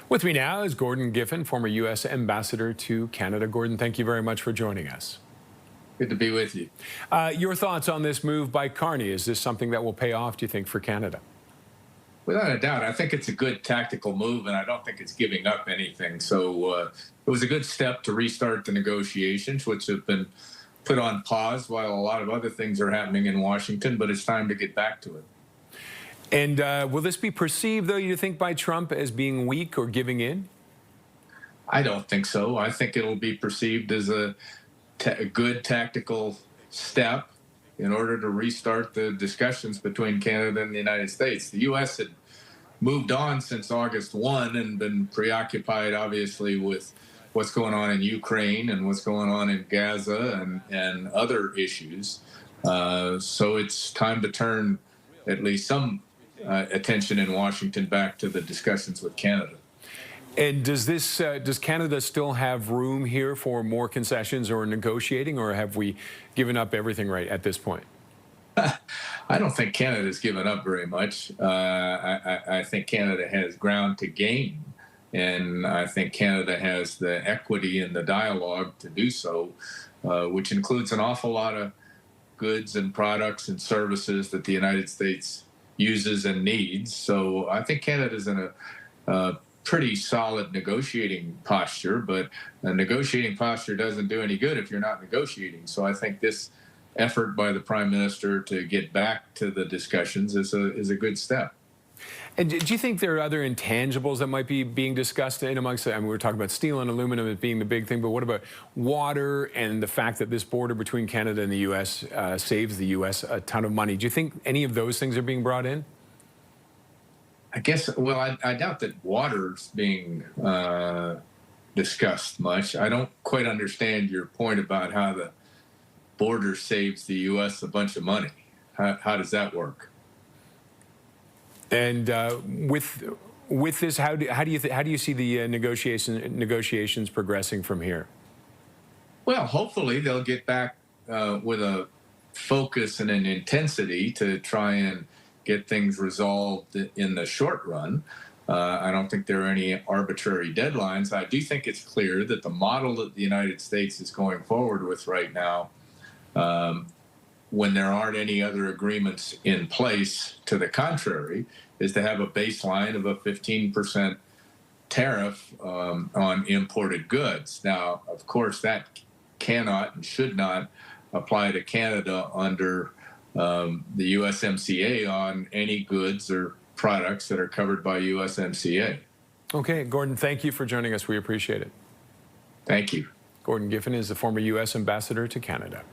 With me now is Gordon Giffen, former U.S. ambassador to Canada. Gordon, thank you very much for joining us. Good to be with you. Your thoughts on this move by Carney? Is this something that will pay off, do you think, for Canada? Without a doubt, I think it's a good tactical move, and I don't think it's giving up anything. So it was a good step to restart the negotiations, which have been put on pause while a lot of other things are happening in Washington, but it's time to get back to it. And will this be perceived, though, you think, by Trump as being weak or giving in? I don't think so. I think it'll be perceived as a good tactical step in order to restart the discussions between Canada and the United States. The U.S. had moved on since August 1 and been preoccupied, obviously, with what's going on in Ukraine and what's going on in Gaza and other issues. So it's time to turn at least some attention in Washington back to the discussions with Canada. And does Canada still have room here for more concessions or negotiating, or have we given up everything right at this point? I don't think Canada's given up very much. I think Canada has ground to gain, and I think Canada has the equity in the dialogue to do so, which includes an awful lot of goods and products and services that the United States uses and needs. So I think Canada's in a pretty solid negotiating posture, but a negotiating posture doesn't do any good if you're not negotiating. So I think this effort by the Prime Minister to get back to the discussions is a good step. And do you think there are other intangibles that might be being discussed in amongst, I mean, we were talking about steel and aluminum as being the big thing, but what about water and the fact that this border between Canada and the U.S. Saves the U.S. a ton of money? Do you think any of those things are being brought in? I guess, well, I doubt that water's being discussed much. I don't quite understand your point about how the border saves the U.S. a bunch of money. How does that work? And with this, how do you see the negotiations progressing from here? Well, hopefully they'll get back with a focus and an intensity to try and get things resolved in the short run. I don't think there are any arbitrary deadlines. I do think it's clear that the model that the United States is going forward with right now, when there aren't any other agreements in place to the contrary, is to have a baseline of a 15% tariff on imported goods. Now, of course, that cannot and should not apply to Canada under the USMCA on any goods or products that are covered by USMCA. Okay, Gordon, thank you for joining us. We appreciate it. Thank you. Gordon Giffen is the former U.S. ambassador to Canada.